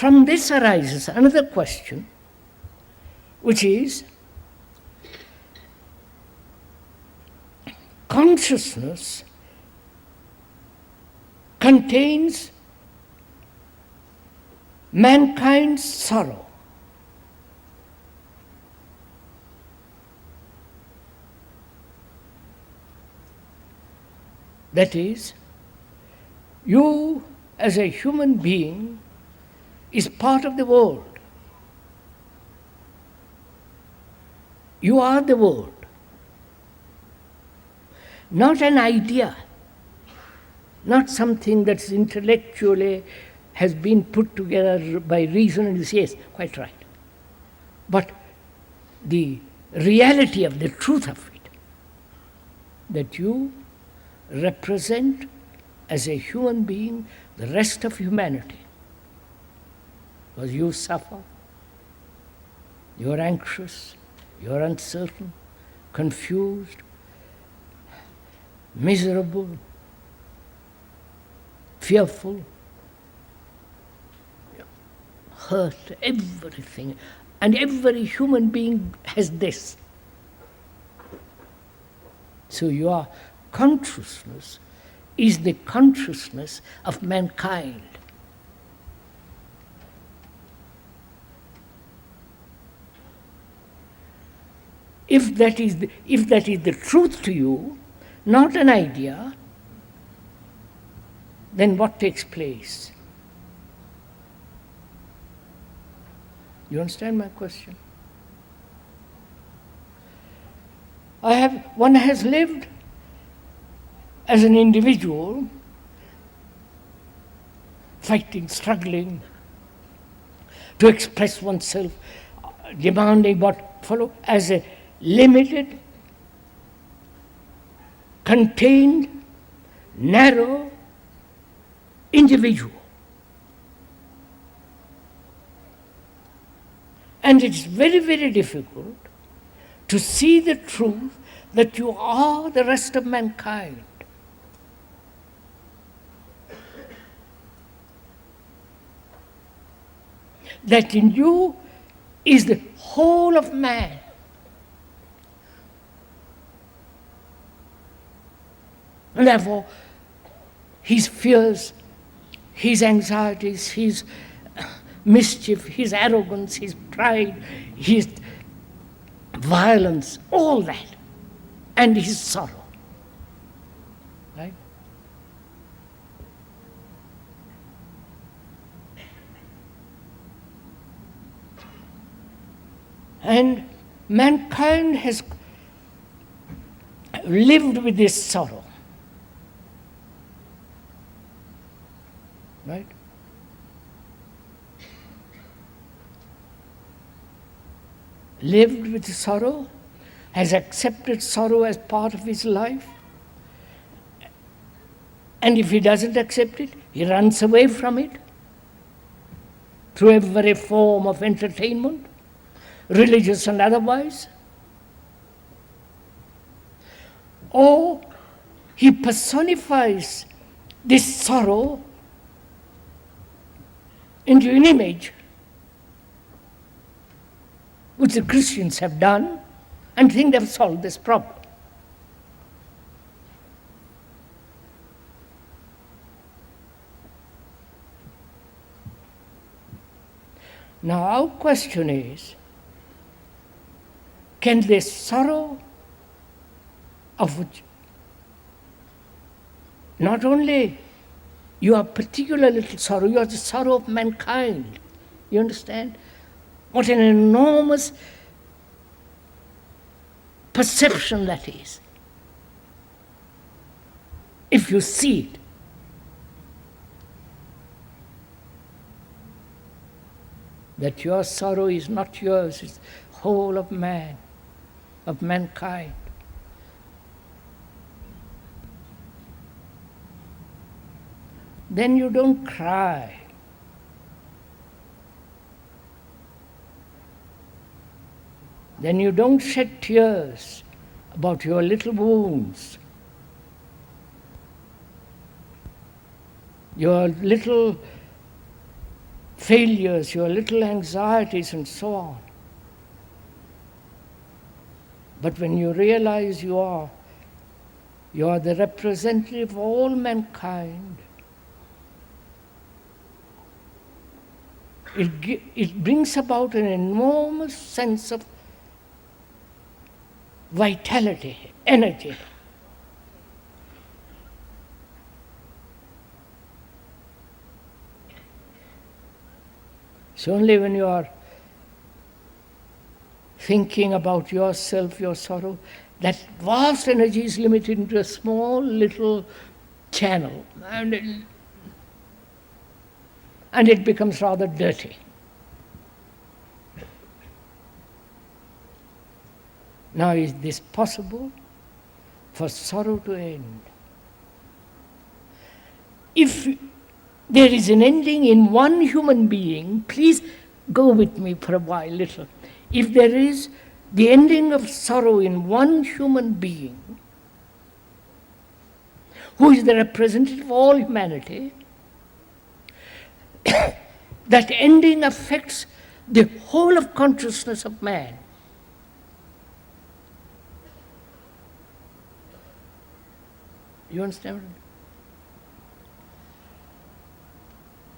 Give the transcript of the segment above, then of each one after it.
From this arises another question, which is, consciousness contains mankind's sorrow. That is, you as a human being is part of the world. You are the world. Not an idea, not something that's intellectually has been put together by reason and you say, yes, quite right. But the reality of the truth of it, that you represent as a human being the rest of humanity. Because you suffer, you are anxious, you are uncertain, confused, miserable, fearful, hurt, everything. And every human being has this. So your consciousness is the consciousness of mankind. If that is the truth to you, not an idea, then what takes place? You understand my question? One has lived as an individual, fighting, struggling, to express oneself, demanding what follow as a limited, contained, narrow individual. And it's very, very difficult to see the truth that you are the rest of mankind. That in you is the whole of man. And therefore, his fears, his anxieties, his mischief, his arrogance, his pride, his violence, all that, and his sorrow. Right? And mankind has lived with this sorrow. Right? Lived with sorrow, has accepted sorrow as part of his life. And if he doesn't accept it, he runs away from it through every form of entertainment, religious and otherwise. Or he personifies this sorrow into an image, which the Christians have done, and think they've solved this problem. Now our question is, can this sorrow of which not only your particular little sorrow, you are the sorrow of mankind. You understand? What an enormous perception that is. If you see it. That your sorrow is not yours, it's the whole of man, of mankind. Then you don't cry. Then you don't shed tears about your little wounds, your little failures, your little anxieties, and so on. But when you realize you are the representative of all mankind, it brings about an enormous sense of vitality, energy. It's only when you are thinking about yourself, your sorrow, that vast energy is limited into a small little channel, and it becomes rather dirty. Now, is this possible for sorrow to end? If there is an ending in one human being, please go with me for a while, little. If there is the ending of sorrow in one human being, who is the representative of all humanity, that ending affects the whole of consciousness of man. You understand?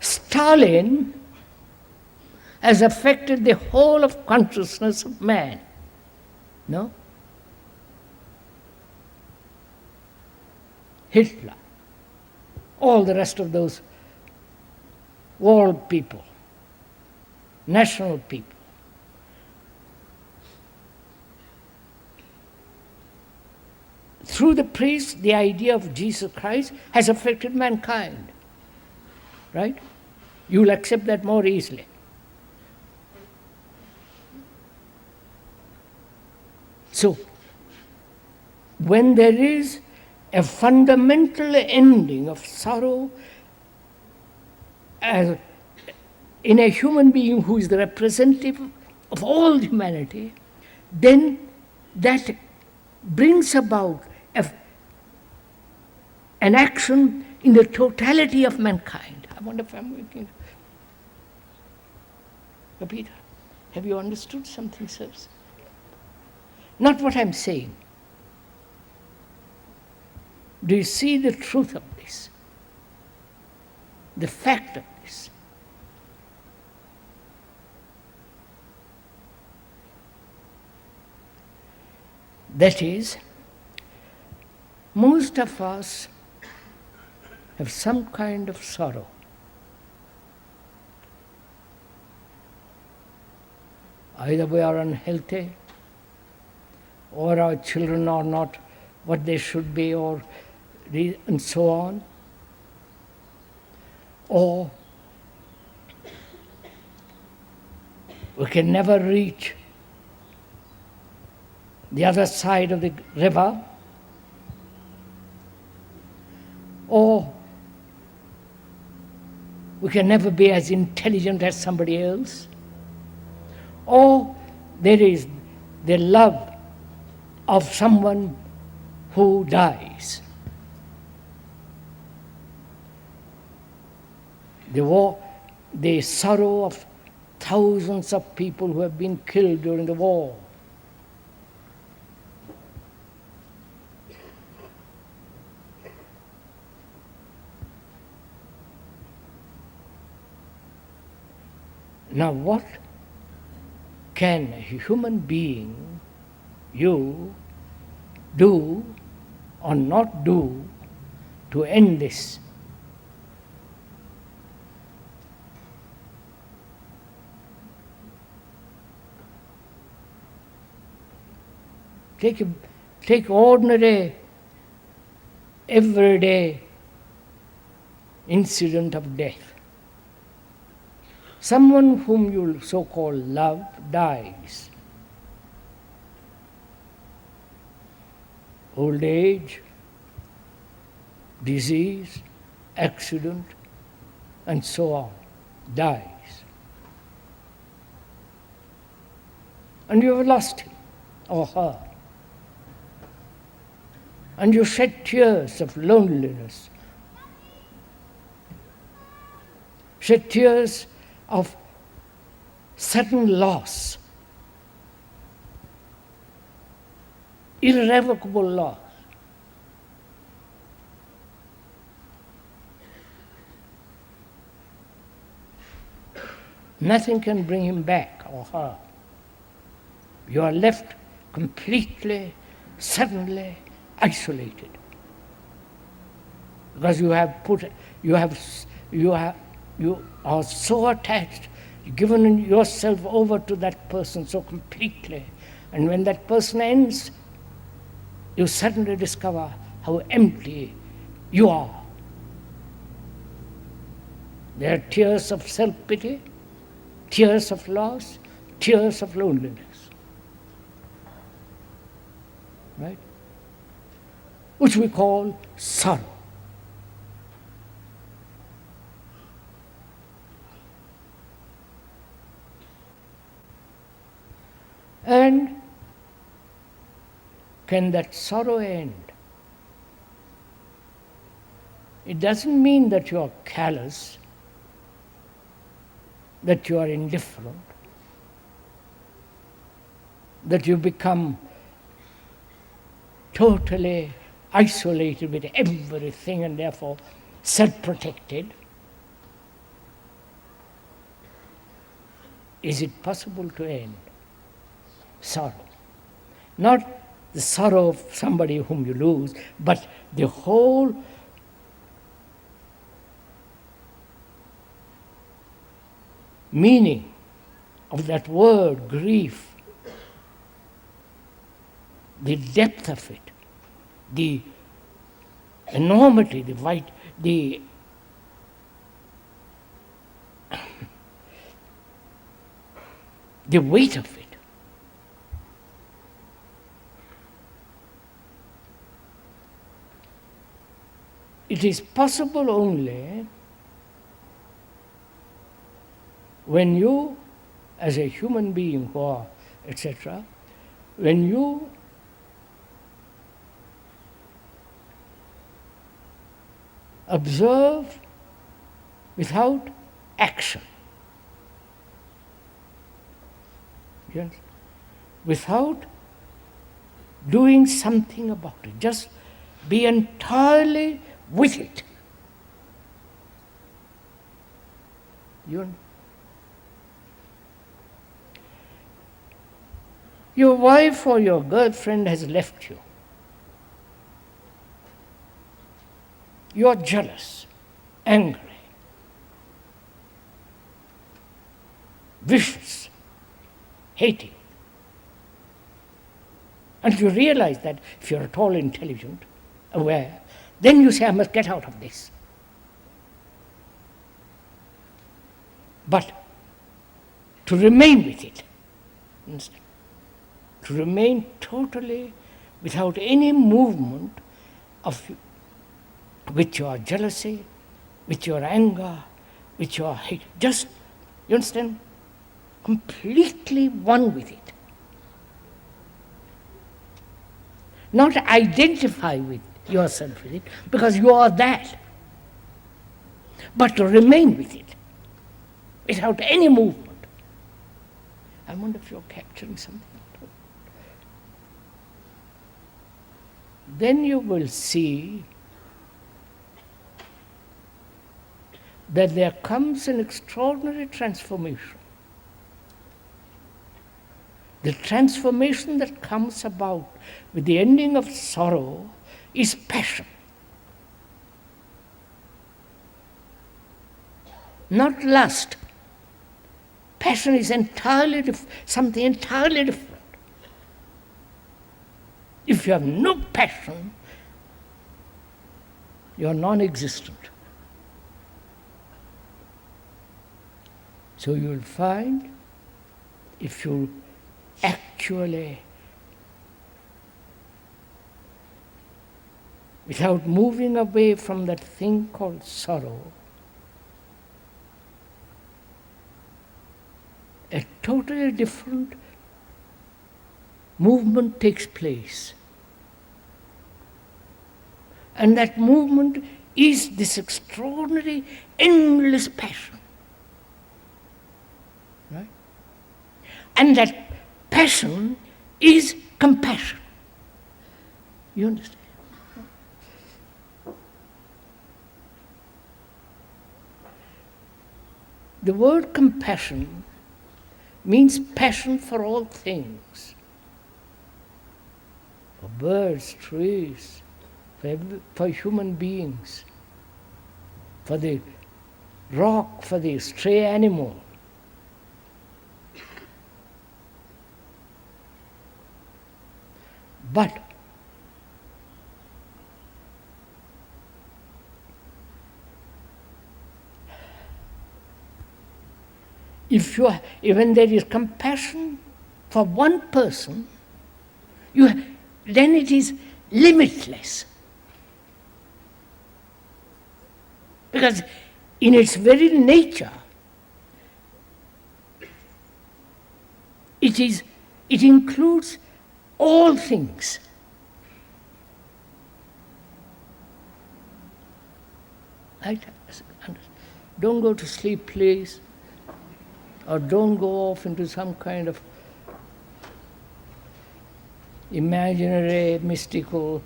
Stalin has affected the whole of consciousness of man. No? Hitler, all the rest of those world people, national people. Through the priest, the idea of Jesus Christ has affected mankind. Right? You will accept that more easily. So, when there is a fundamental ending of sorrow in a human being who is the representative of all humanity, then that brings about an action in the totality of mankind. I wonder if I'm making... Peter, have you understood something, sirs? Not what I'm saying. Do you see the truth of this? The fact of this? That is, most of us have some kind of sorrow. Either we are unhealthy, or our children are not what they should be, and so on. Or we can never reach the other side of the river, or we can never be as intelligent as somebody else, or there is the love of someone who dies. The sorrow of thousands of people who have been killed during the war. Now what can a human being, you, do or not do to end this? Take ordinary, everyday incident of death. Someone whom you so-called love dies. Old age, disease, accident, and so on, dies. And you have lost him or her. And you shed tears of loneliness, shed tears of sudden loss, irrevocable loss. Nothing can bring him back or her. You are left completely, suddenly isolated. Because you are so attached, given yourself over to that person so completely. And when that person ends, you suddenly discover how empty you are. There are tears of self-pity, tears of loss, tears of loneliness. Right? Which we call sorrow. And can that sorrow end? It doesn't mean that you are callous, that you are indifferent, that you become totally isolated with everything and therefore self-protected. Is it possible to end sorrow? Not the sorrow of somebody whom you lose, but the whole meaning of that word, grief, the depth of it, the enormity, the weight of it. It is possible only when you, as a human being, or etc., when you observe without action. Yes? Without doing something about it. Just be entirely with it. Your wife or your girlfriend has left you. You are jealous, angry, vicious, hating. And you realize that if you're at all intelligent, aware, then you say, I must get out of this. But to remain with it, to remain totally without any movement with your jealousy, with your anger, with your hate, just, you understand, completely one with it. Not identify with yourself with it, because you are that. But to remain with it, without any movement. I wonder if you're capturing something. Then you will see that there comes an extraordinary transformation. The transformation that comes about with the ending of sorrow is passion. Not lust. Passion is entirely something entirely different. If you have no passion, you are non-existent. So you will find, if you actually, without moving away from that thing called sorrow, a totally different movement takes place. And that movement is this extraordinary, endless passion. And that passion is compassion. You understand? The word compassion means passion for all things. For birds, trees, for human beings, for the rock, for the stray animal. But when there is compassion for one person, then it is limitless. Because in its very nature, it includes all things. Right? Don't go to sleep, please. Or don't go off into some kind of imaginary, mystical,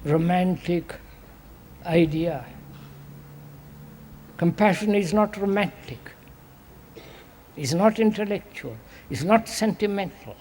romantic idea. Compassion is not romantic, is not intellectual, is not sentimental.